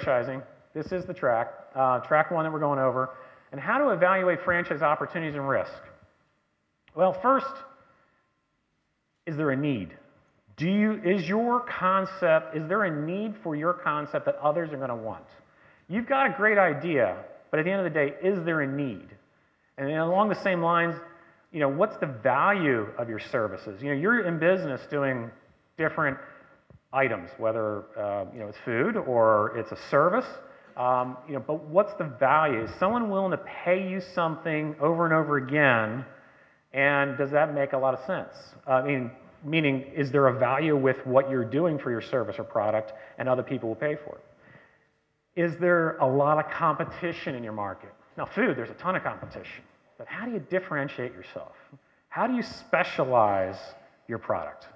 franchising. This is the track, track one that we're going over, and how to evaluate franchise opportunities and risk. Well, first, is there a need? Is there a need for your concept that others are going to want? You've got a great idea, but at the end of the day, is there a need? And then along the same lines, what's the value of your services? You're in business doing different items, whether it's food or it's a service, but what's the value? Is someone willing to pay you something over and over again, and does that make a lot of sense? Meaning, is there a value with what you're doing for your service or product, and other people will pay for it? Is there a lot of competition in your market? Now, food, there's a ton of competition, but how do you differentiate yourself? How do you specialize your product?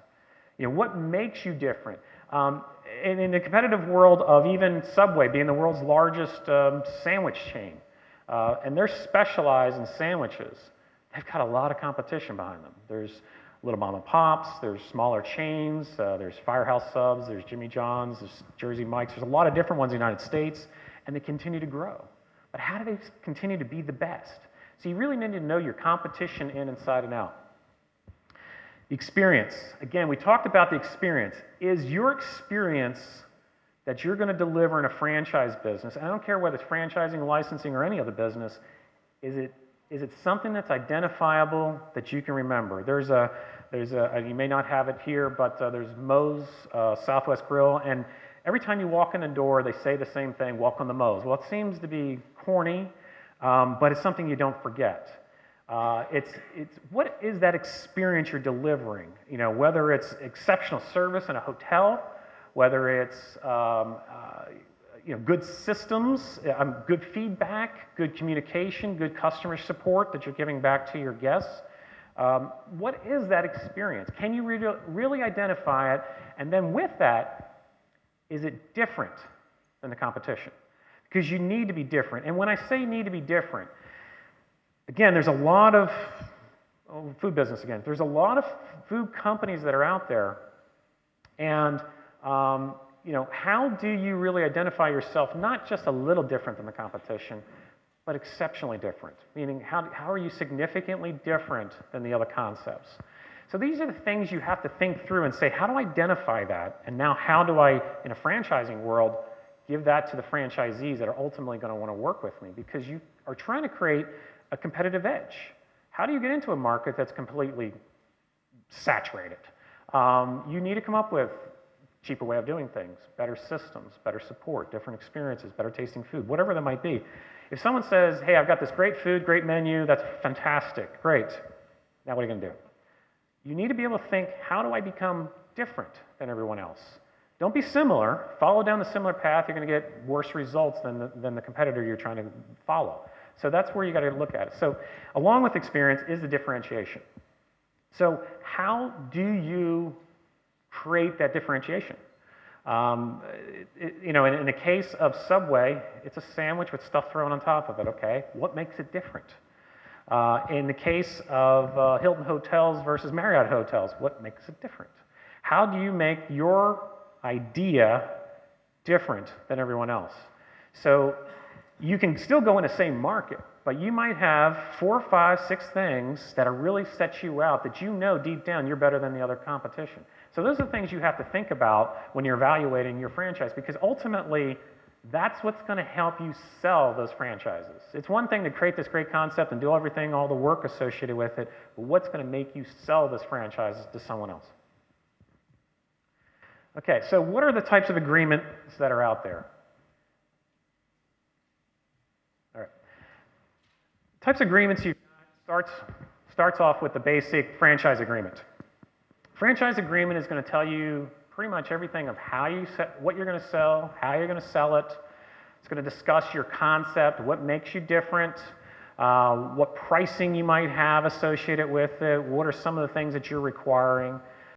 What makes you different? In the competitive world of even Subway being the world's largest sandwich chain, and they're specialized in sandwiches, they've got a lot of competition behind them. There's little mom and pops, there's smaller chains, there's Firehouse Subs, there's Jimmy John's, there's Jersey Mike's, there's a lot of different ones in the United States, and they continue to grow. But how do they continue to be the best? So you really need to know your competition inside and out. The experience. Again, we talked about the experience. Is your experience that you're going to deliver in a franchise business, and I don't care whether it's franchising, licensing, or any other business, is it something that's identifiable that you can remember? You may not have it here, but there's Moe's Southwest Grill, and every time you walk in the door, they say the same thing, welcome to Moe's. Well, it seems to be corny, but it's something you don't forget. What is that experience you're delivering? Whether it's exceptional service in a hotel, whether it's good systems, good feedback, good communication, good customer support that you're giving back to your guests. What is that experience? Can you really identify it? And then with that, is it different than the competition? Because you need to be different. And when I say need to be different, again, there's a lot of food business again. There's a lot of food companies that are out there, and how do you really identify yourself not just a little different than the competition, but exceptionally different? Meaning, how are you significantly different than the other concepts? So these are the things you have to think through and say, how do I identify that? And now how do I, in a franchising world, give that to the franchisees that are ultimately going to want to work with me? Because you are trying to create a competitive edge. How do you get into a market that's completely saturated? You need to come up with a cheaper way of doing things, better systems, better support, different experiences, better tasting food, whatever that might be. If someone says, hey, I've got this great food, great menu, that's fantastic, great. Now what are you going to do? You need to be able to think, how do I become different than everyone else? Don't be similar. Follow down the similar path. You're going to get worse results than the competitor you're trying to follow. So that's where you got to look at it. So along with experience is the differentiation. So how do you create that differentiation? In the case of Subway, it's a sandwich with stuff thrown on top of it, okay? What makes it different? In the case of Hilton Hotels versus Marriott Hotels, what makes it different? How do you make your idea different than everyone else? So you can still go in the same market, but you might have 4, 5, 6 things that are really set you out that deep down you're better than the other competition. So those are things you have to think about when you're evaluating your franchise, because ultimately that's what's going to help you sell those franchises. It's one thing to create this great concept and do everything, all the work associated with it, but what's going to make you sell this franchise to someone else? Okay, so what are the types of agreements that are out there? All right. Types of agreements starts off with the basic franchise agreement. Franchise agreement is going to tell you pretty much everything of what you're going to sell, how you're going to sell it. It's going to discuss your concept, what makes you different, what pricing you might have associated with it, what are some of the things that you're requiring.